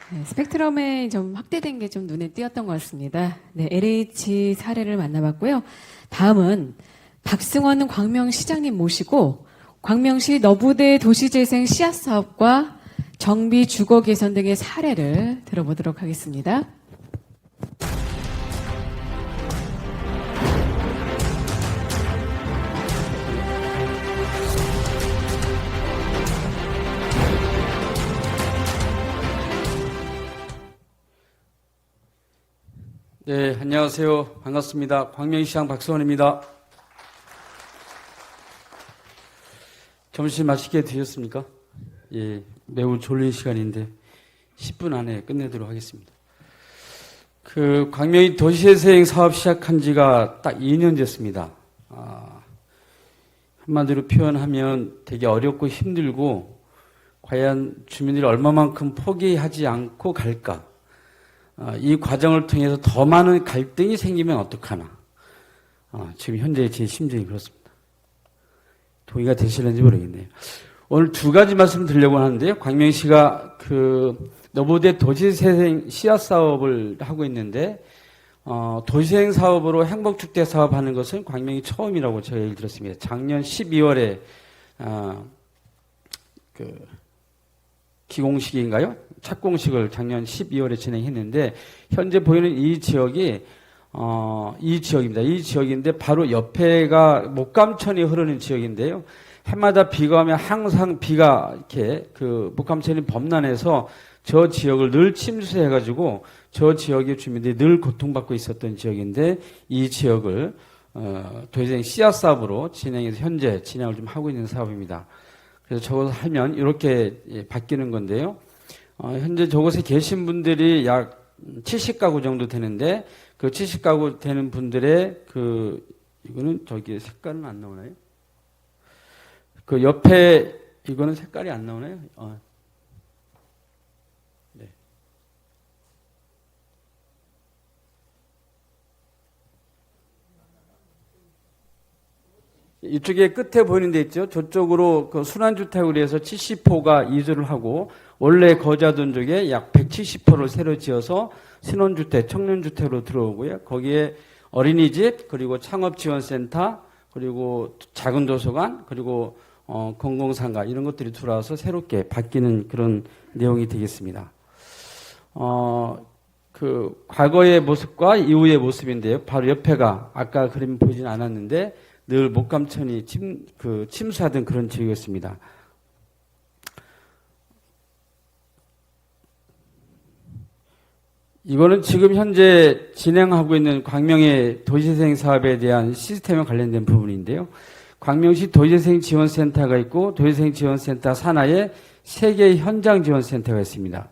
네, 스펙트럼에 좀 확대된 게 좀 눈에 띄었던 것 같습니다. 네, LH 사례를 만나봤고요. 다음은 박승원 광명시장님 모시고 광명시 너부대 도시재생 씨앗 사업과 정비 주거 개선 등의 사례를 들어보도록 하겠습니다. 네, 안녕하세요. 반갑습니다. 광명시장 박승원입니다. 점심 맛있게 드셨습니까? 예, 매우 졸린 시간인데 10분 안에 끝내도록 하겠습니다. 광명이 도시재생 사업 시작한 지가 딱 2년 됐습니다. 한마디로 표현하면 되게 어렵고 힘들고 과연 주민들이 얼마만큼 포기하지 않고 갈까? 이 과정을 통해서 더 많은 갈등이 생기면 어떡하나. 지금 현재 제 심정이 그렇습니다. 동의가 되시는지 모르겠네요. 오늘 두 가지 말씀 드리려고 하는데요. 광명시가 너부대 도시재생 씨앗 사업을 하고 있는데, 도시재생 사업으로 행복축대 사업하는 것은 광명이 처음이라고 제가 얘기를 들었습니다. 작년 12월에, 기공식인가요? 착공식을 작년 12월에 진행했는데 현재 보이는 이 지역이 이 지역입니다. 이 지역인데 바로 옆에가 목감천이 흐르는 지역인데요. 해마다 비가 오면 항상 비가 이렇게 목감천이 범람해서 저 지역을 늘 침수해가지고 저 지역의 주민들이 늘 고통받고 있었던 지역인데 이 지역을 도시재생 씨앗 사업으로 진행해서 현재 진행을 좀 하고 있는 사업입니다. 그래서 저것을 하면 이렇게 바뀌는 건데요. 현재 저곳에 계신 분들이 약 70가구 정도 되는데 그 70가구 되는 분들의 이거는 저기 색깔은 안 나오나요? 그 옆에 이거는 색깔이 안 나오나요? 네. 이쪽에 끝에 보이는 데 있죠? 저쪽으로 순환주택으로 해서 70호가 이주를 하고 원래 거주하던 쪽에 약 170호를 새로 지어서 신혼주택, 청년주택으로 들어오고요. 거기에 어린이집, 그리고 창업지원센터, 그리고 작은 도서관, 그리고 공공상가 이런 것들이 들어와서 새롭게 바뀌는 그런 내용이 되겠습니다. 과거의 모습과 이후의 모습인데요. 바로 옆에가 아까 그림 보진 않았는데 늘 목감천이 침수하던 그런 지역이었습니다. 이거는 지금 현재 진행하고 있는 광명의 도시재생 사업에 대한 시스템에 관련된 부분인데요. 광명시 도시재생 지원센터가 있고 도시재생 지원센터 산하에 3개의 현장 지원센터가 있습니다.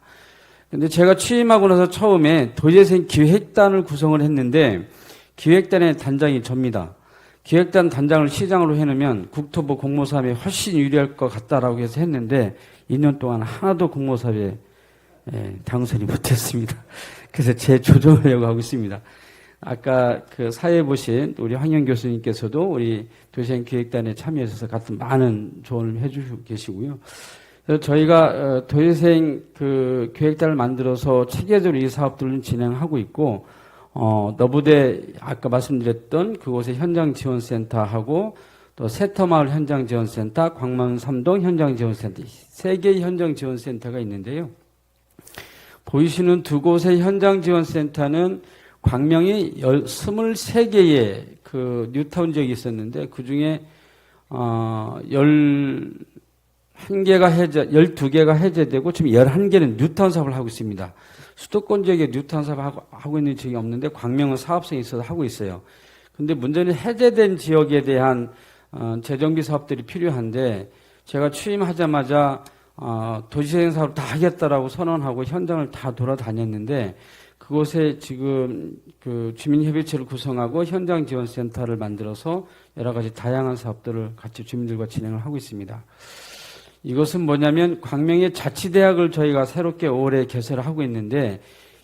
근데 제가 취임하고 나서 처음에 도시재생 기획단을 구성을 했는데 기획단의 단장이 접니다. 기획단 단장을 시장으로 해놓으면 국토부 공모사업에 훨씬 유리할 것 같다라고 해서 했는데 2년 동안 하나도 공모사업에 당선이 못했습니다. 그래서 재조정하려고 하고 있습니다. 아까 사회 보신 우리 황영 교수님께서도 우리 도시재생 기획단에 참여하셔서 같은 많은 조언을 해주시고 계시고요. 그래서 저희가 도시재생 기획단을 만들어서 체계적으로 이 사업들을 진행하고 있고 너부대 아까 말씀드렸던 그곳의 현장지원센터하고 또 세터마을 현장지원센터, 광명 3동 현장지원센터 3개의 현장지원센터가 있는데요. 보이시는 두 곳의 현장지원센터는 광명이 23개의 뉴타운 지역이 있었는데 그 중에 12개가 해제되고 지금 11개는 뉴타운 사업을 하고 있습니다. 수도권 지역에 뉴타운 사업을 하고 있는 지역이 없는데 광명은 사업성이 있어서 하고 있어요. 근데 문제는 해제된 지역에 대한 재정비 사업들이 필요한데 제가 취임하자마자 도시재생 사업을 다 하겠다라고 선언하고 현장을 다 돌아다녔는데 그곳에 지금 주민협의체를 구성하고 현장지원센터를 만들어서 여러 가지 다양한 사업들을 같이 주민들과 진행을 하고 있습니다. 이것은 뭐냐면 광명의 자치대학을 저희가 새롭게 올해 개설을 하고 있는데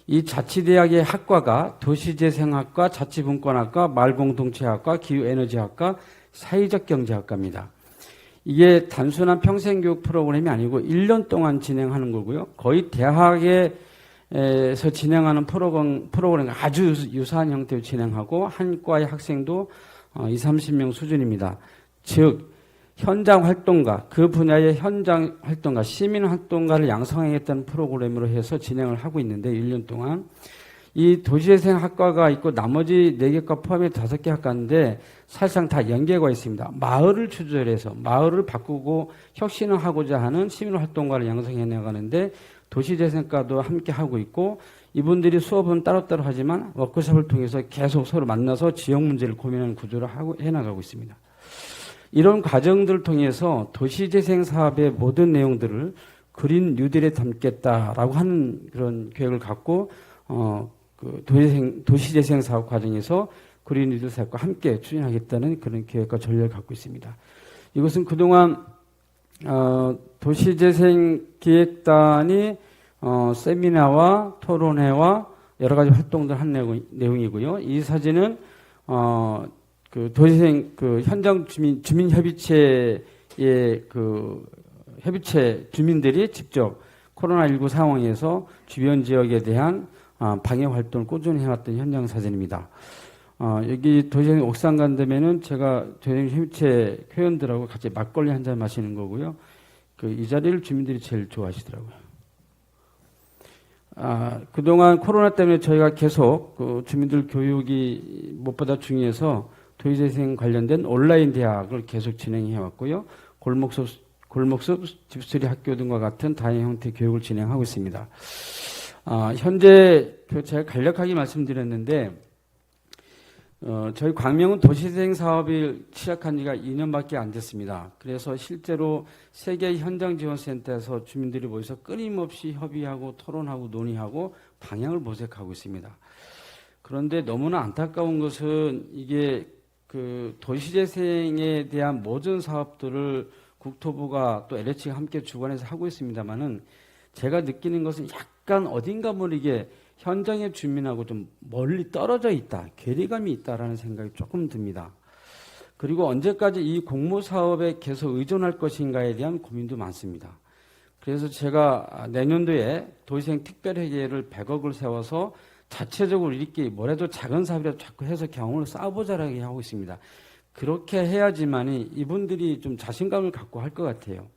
이 자치대학의 학과가 도시재생학과, 자치분권학과, 마을공동체학과, 기후에너지학과, 사회적 경제학과입니다. 이게 단순한 평생교육 프로그램이 아니고 1년 동안 진행하는 거고요. 거의 대학의 에서 진행하는 프로그램과 아주 유사한 형태로 진행하고 한 과의 학생도 30명 수준입니다. 즉 현장 활동가, 그 분야의 현장 활동가, 시민 활동가를 양성하겠다는 프로그램으로 해서 진행을 하고 있는데 1년 동안 이 도시재생 학과가 있고 나머지 4개과 포함해 5개 학과인데 사실상 다 연계가 있습니다. 마을을 추진해서 마을을 바꾸고 혁신을 하고자 하는 시민 활동가를 양성해 나가는데 도시재생과도 함께 하고 있고 이분들이 수업은 따로따로 하지만 워크숍을 통해서 계속 서로 만나서 지역 문제를 고민하는 구조를 해나가고 있습니다. 이런 과정들을 통해서 도시재생 사업의 모든 내용들을 그린 뉴딜에 담겠다라고 하는 그런 계획을 갖고 그 도시재생 사업 과정에서 그린 뉴딜 사업과 함께 추진하겠다는 그런 계획과 전략을 갖고 있습니다. 이것은 그동안 도시재생 기획단이 세미나와 토론회와 여러 가지 활동들 한 내용이고요. 이 사진은 그 도시재생 그 현장 주민협의체의 그 협의체 주민들이 직접 코로나19 상황에서 주변 지역에 대한 방역 활동을 꾸준히 해왔던 현장 사진입니다. 여기 도시재생 옥상 간 다음에는 제가 도시재생 협의체 회원들하고 같이 막걸리 한 잔 마시는 거고요. 이 자리를 주민들이 제일 좋아하시더라고요. 그동안 코로나 때문에 저희가 계속 그 주민들 교육이 무엇보다 중요해서 도시재생 관련된 온라인 대학을 계속 진행해 왔고요. 골목숲 집수리 학교 등과 같은 다양한 형태의 교육을 진행하고 있습니다. 현재 제가 간략하게 말씀드렸는데 저희 광명은 도시재생 사업을 시작한 지가 2년밖에 안 됐습니다. 그래서 실제로 세계 현장지원센터에서 주민들이 모여서 끊임없이 협의하고 토론하고 논의하고 방향을 모색하고 있습니다. 그런데 너무나 안타까운 것은 이게 그 도시재생에 대한 모든 사업들을 국토부가 또 LH가 함께 주관해서 하고 있습니다만은 제가 느끼는 것은 약간 어딘가 모르게 현장의 주민하고 좀 멀리 떨어져 있다, 괴리감이 있다라는 생각이 조금 듭니다. 그리고 언제까지 이 공모사업에 계속 의존할 것인가에 대한 고민도 많습니다. 그래서 제가 내년도에 도시재생 특별회계를 100억을 세워서 자체적으로 이렇게 뭐래도 작은 사업이라도 자꾸 해서 경험을 쌓아보자라고 하고 있습니다. 그렇게 해야지만이 이분들이 좀 자신감을 갖고 할 것 같아요.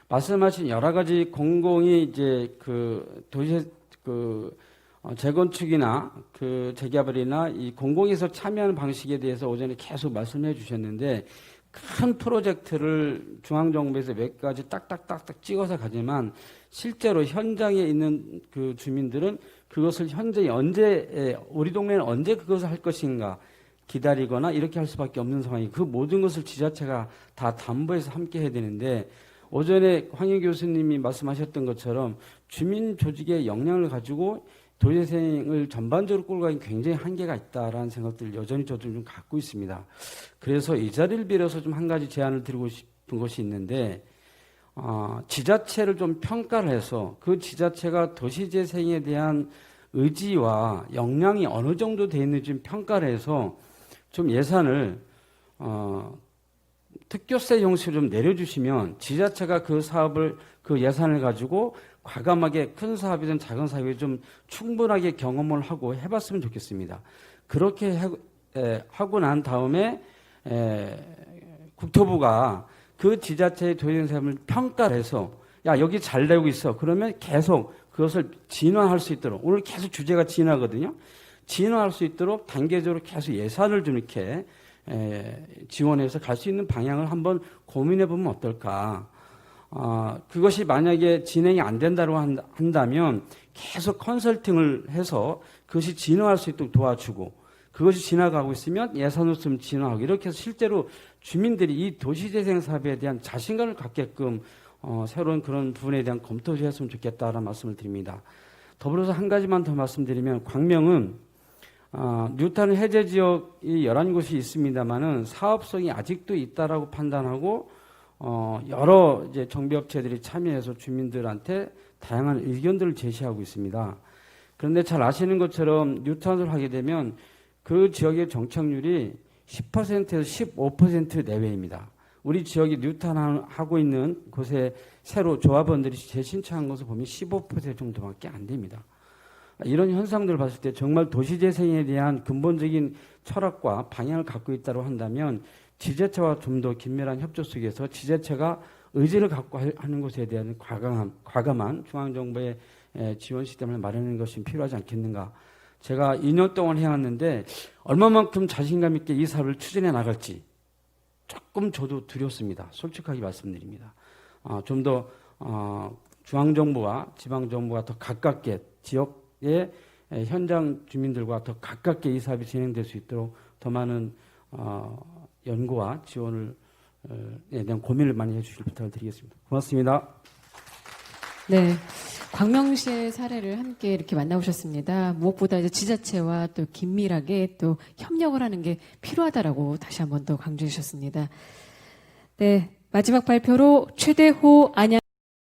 말씀하신 여러 가지 공공이 이제 그 재건축이나 그 재개발이나 이 공공에서 참여하는 방식에 대해서 오전에 계속 말씀해 주셨는데 큰 프로젝트를 중앙정부에서 몇 가지 딱딱딱딱 찍어서 가지만 실제로 현장에 있는 그 주민들은 그것을 현재 언제 우리 동네는 언제 그것을 할 것인가 기다리거나 이렇게 할 수밖에 없는 상황이 그 모든 것을 지자체가 다 담보해서 함께 해야 되는데 오전에 황희 교수님이 말씀하셨던 것처럼 주민 조직의 역량을 가지고 도시재생을 전반적으로 끌고 가긴 굉장히 한계가 있다라는 생각들을 여전히 저도 좀 갖고 있습니다. 그래서 이 자리를 빌어서 좀 한 가지 제안을 드리고 싶은 것이 있는데 지자체를 좀 평가를 해서 그 지자체가 도시재생에 대한 의지와 역량이 어느 정도 돼 있는지 좀 평가를 해서 좀 예산을 특교세 형식으로 좀 내려주시면 지자체가 그 사업을 그 예산을 가지고 과감하게 큰 사업이든 작은 사업이든 좀 충분하게 경험을 하고 해봤으면 좋겠습니다. 그렇게 하고 난 다음에 국토부가 그 지자체의 도시재생 사업을 평가를 해서 야 여기 잘 되고 있어. 그러면 계속 그것을 진화할 수 있도록 오늘 계속 주제가 진화거든요. 진화할 수 있도록 단계적으로 계속 예산을 좀 이렇게 지원해서 갈 수 있는 방향을 한번 고민해 보면 어떨까. 그것이 만약에 진행이 안 된다고 한다면 계속 컨설팅을 해서 그것이 진화할 수 있도록 도와주고 그것이 지나가고 있으면 예산으로 좀 진화하고 이렇게 해서 실제로 주민들이 이 도시재생 사업에 대한 자신감을 갖게끔 새로운 그런 부분에 대한 검토를 했으면 좋겠다라는 말씀을 드립니다. 더불어서 한 가지만 더 말씀드리면 광명은 뉴타운 해제 지역이 11곳이 있습니다만은 사업성이 아직도 있다라고 판단하고 여러 이제 정비업체들이 참여해서 주민들한테 다양한 의견들을 제시하고 있습니다. 그런데 잘 아시는 것처럼 뉴타운을 하게 되면 그 지역의 정착률이 10%에서 15% 내외입니다. 우리 지역이 뉴타운 하고 있는 곳에 새로 조합원들이 재신청한 것을 보면 15% 정도밖에 안 됩니다. 이런 현상들을 봤을 때 정말 도시재생에 대한 근본적인 철학과 방향을 갖고 있다고 한다면 지자체와 좀 더 긴밀한 협조 속에서 지자체가 의지를 갖고 하는 것에 대한 과감한 중앙정부의 지원 시스템을 마련하는 것이 필요하지 않겠는가. 제가 2년 동안 해왔는데 얼마만큼 자신감 있게 이 사업을 추진해 나갈지 조금 저도 두렵습니다. 솔직하게 말씀드립니다. 좀 더 중앙정부와 지방정부가 더 가깝게 지역의 현장 주민들과 더 가깝게 이 사업이 진행될 수 있도록 더 많은 연구와 지원을 대한 고민을 많이 해주실 부탁을 드리겠습니다. 고맙습니다. 네. 광명시의 사례를 함께 이렇게 만나보셨습니다. 무엇보다 이제 지자체와 또 긴밀하게 또 협력을 하는 게 필요하다라고 다시 한 번 더 강조해 주셨습니다. 네. 마지막 발표로 최대호 안양